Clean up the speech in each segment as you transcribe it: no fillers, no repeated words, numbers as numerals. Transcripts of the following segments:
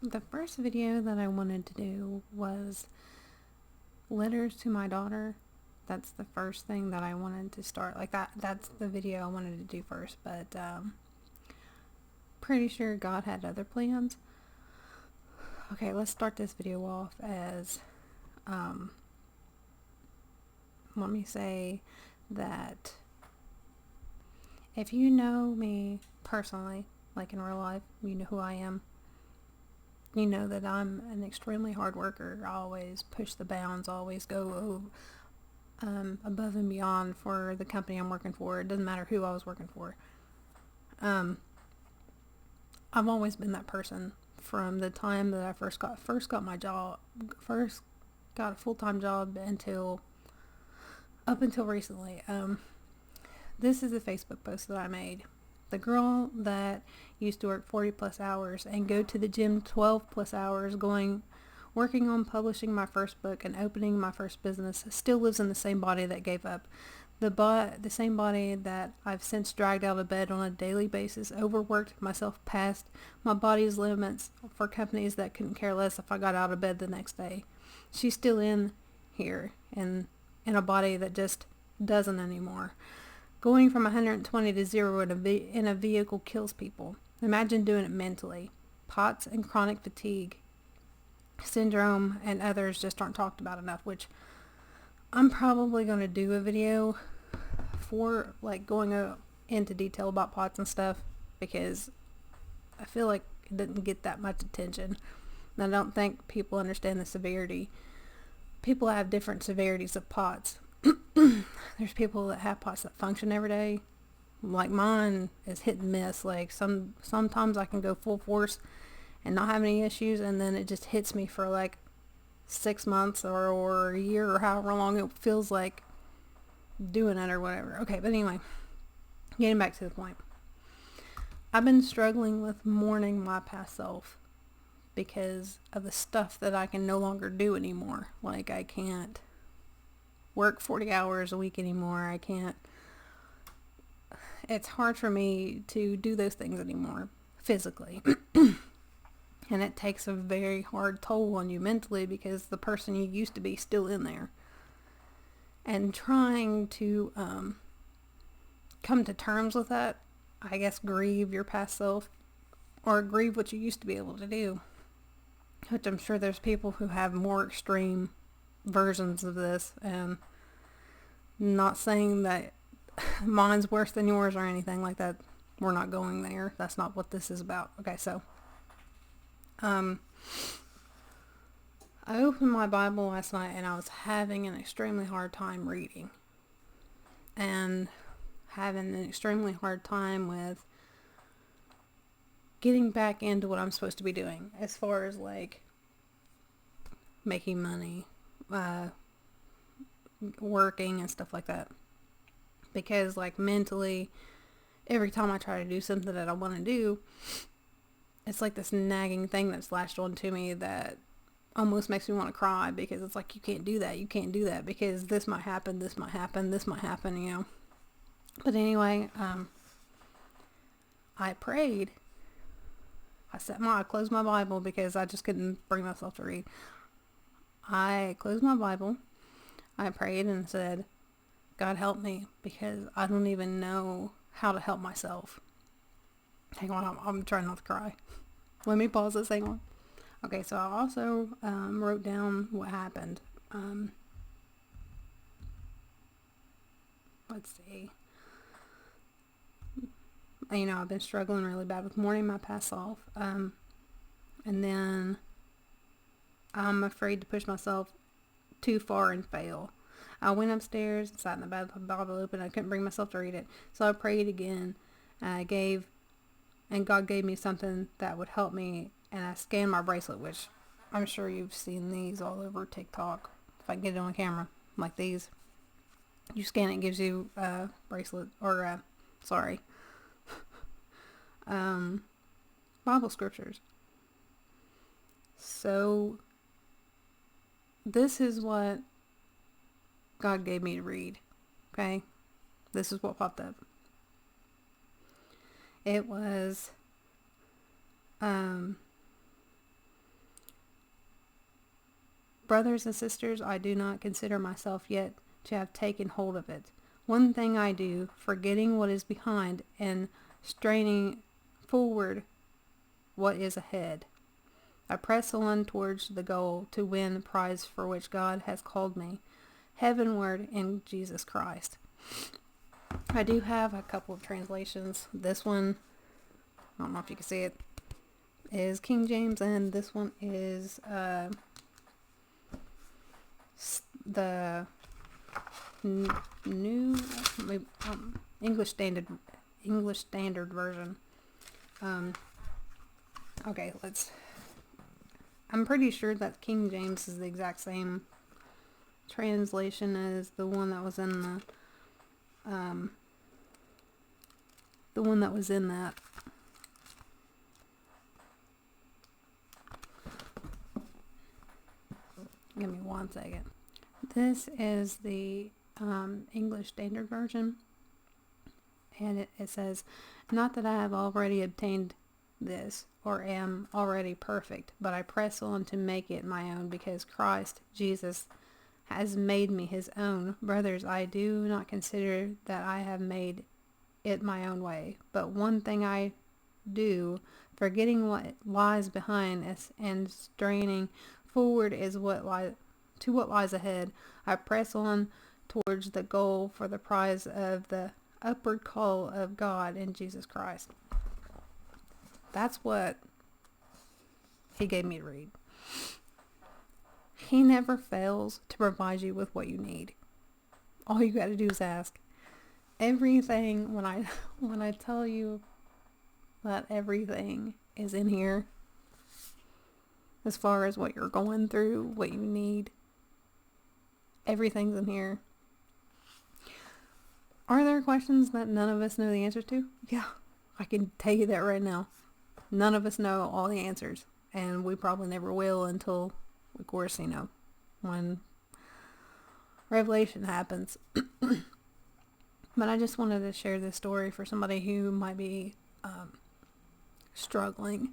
The first video that I wanted to do was letters to my daughter. That's the first thing that I wanted to start. Like that's the video I wanted to do first, but pretty sure God had other plans. Okay, let's start this video off as let me say that if you know me personally, like in real life, you know who I am. You know that I'm an extremely hard worker. I always push the bounds, always go above and beyond for the company I'm working for. It doesn't matter who I was working for. I've always been that person from the time that I first got my job, first got a full-time job up until recently. This is a Facebook post that I made. The girl that used to work 40 plus hours and go to the gym 12 plus hours working on publishing my first book and opening my first business still lives in the same body that gave up. The same body that I've since dragged out of bed on a daily basis, overworked myself past my body's limits for companies that couldn't care less if I got out of bed the next day. She's still in here in a body that just doesn't anymore. Going from 120 to 0 in a vehicle kills people. Imagine doing it mentally. POTS and chronic fatigue syndrome and others just aren't talked about enough, which I'm probably going to do a video for, like, going into detail about POTS and stuff, because I feel like it didn't get that much attention. And I don't think people understand the severity. People have different severities of POTS. There's people that have POTS that function every day. Like mine is hit and miss. Like sometimes I can go full force and not have any issues, and then it just hits me for like 6 months or a year or however long it feels like doing it or whatever. Okay, but anyway, getting back to the point. I've been struggling with mourning my past self because of the stuff that I can no longer do anymore. Like, I can't work 40 hours a week anymore. It's hard for me to do those things anymore physically. And it takes a very hard toll on you mentally because the person you used to be is still in there. And trying to come to terms with that, I guess grieve your past self or grieve what you used to be able to do. Which I'm sure there's people who have more extreme versions of this, and not saying that mine's worse than yours or anything like that. We're not going there. That's not what this is about. Okay, so I opened my Bible last night and I was having an extremely hard time reading and having an extremely hard time with getting back into what I'm supposed to be doing as far as like making money, working and stuff like that. Because like mentally, every time I try to do something that I want to do, it's like this nagging thing that's lashed onto me that almost makes me want to cry, because it's like, you can't do that because this might happen, you know. But anyway, I prayed. I closed my Bible because I just couldn't bring myself to read. I closed my Bible. I prayed and said, God help me, because I don't even know how to help myself. Hang on, I'm trying not to cry. Let me pause this, hang on. Okay, so I also wrote down what happened. Let's see. You know, I've been struggling really bad with mourning my past self. And then I'm afraid to push myself too far and fail. I went upstairs, sat in the bed with the Bible open. I couldn't bring myself to read it. So I prayed again. And God gave me something that would help me. And I scanned my bracelet, which I'm sure you've seen these all over TikTok. If I can get it on camera, like these. You scan it, gives you a bracelet, or Bible scriptures. So this is what God gave me to read. Okay? This is what popped up. It was Brothers and sisters, I do not consider myself yet to have taken hold of it. One thing I do, forgetting what is behind and straining forward what is ahead. I press on towards the goal to win the prize for which God has called me, heavenward in Jesus Christ. I do have a couple of translations. This one, I don't know if you can see it, is King James, and this one is the new English Standard Version. Okay, I'm pretty sure that King James is the exact same translation as the one that was in that. Give me 1 second. This is the English Standard Version, and it says, "Not that I have already obtained this, or am already perfect, but I press on to make it my own, because Christ Jesus has made me his own. Brothers, I do not consider that I have made it my own way, but one thing I do, forgetting what lies behind us and straining forward is what lies ahead. I press on towards the goal for the prize of the upward call of God in Jesus Christ." That's what he gave me to read. He never fails to provide you with what you need. All you got to do is ask. Everything, when I tell you that everything is in here, as far as what you're going through, what you need, everything's in here. Are there questions that none of us know the answers to? Yeah, I can tell you that right now. None of us know all the answers, and we probably never will until, of course, when Revelation happens. But I just wanted to share this story for somebody who might be struggling.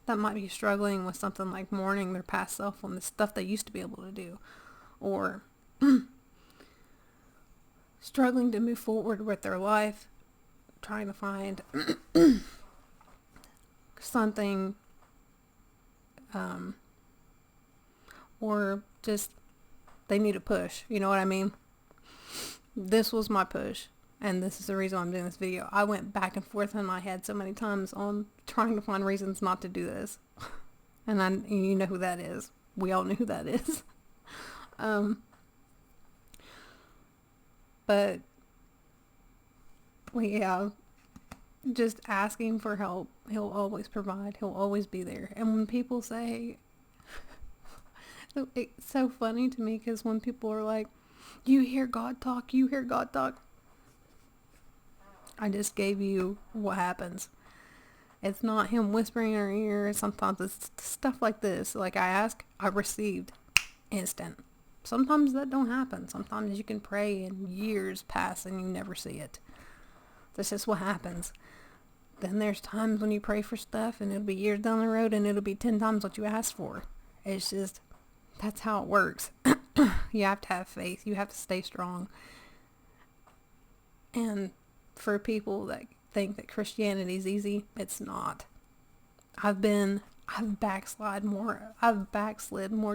That might be struggling with something like mourning their past self on the stuff they used to be able to do, or struggling to move forward with their life, trying to find something, or just they need a push. You know what I mean? This was my push, and this is the reason I'm doing this video. I went back and forth in my head so many times on trying to find reasons not to do this. And you know who that is. We all know who that is. But yeah, just asking for help. He'll always provide. He'll always be there. And when people say, it's so funny to me, because when people are like, you hear God talk, I just gave you what happens. It's not him whispering in our ear. Sometimes it's stuff like this. Like, I ask, I received. Instant. Sometimes that don't happen. Sometimes you can pray and years pass and you never see it. That's just what happens. Then there's times when you pray for stuff and it'll be years down the road and it'll be 10 times what you asked for. It's just, that's how it works. You have to have faith. You have to stay strong. And for people that think that Christianity is easy, it's not. I've backslid more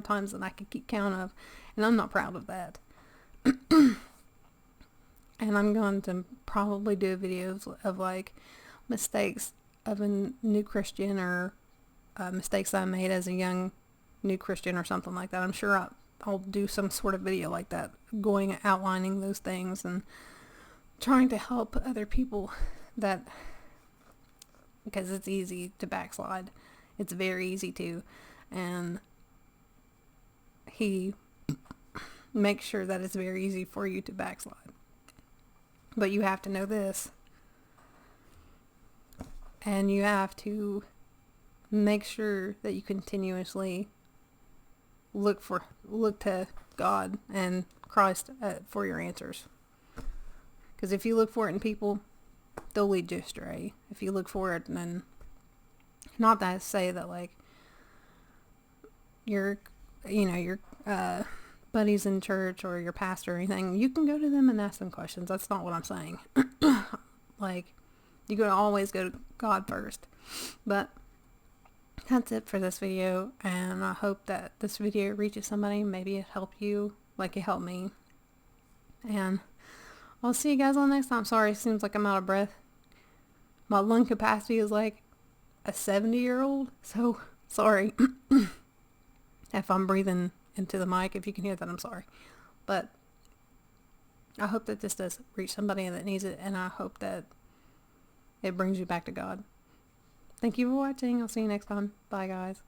times than I could keep count of, and I'm not proud of that. And I'm going to probably do videos of like mistakes of a new Christian, or mistakes I made as a young new Christian or something like that. I'm sure I'll do some sort of video like that, outlining those things and trying to help other people, because it's easy to backslide. It's very easy to, and he makes sure that it's very easy for you to backslide. But you have to know this, and you have to make sure that you continuously look to God and Christ for your answers. Because if you look for it in people, they'll lead you astray. If you look for it, and not that I say that like your, your buddies in church or your pastor or anything, you can go to them and ask them questions. That's not what I'm saying. Like, you could always go to God first. But that's it for this video, and I hope that this video reaches somebody. Maybe it helped you like it helped me. And I'll see you guys on the next time. Sorry, it seems like I'm out of breath. My lung capacity is like a 70-year-old, so sorry if I'm breathing into the mic. If you can hear that, I'm sorry. But I hope that this does reach somebody that needs it, and I hope that it brings you back to God. Thank you for watching. I'll see you next time. Bye, guys.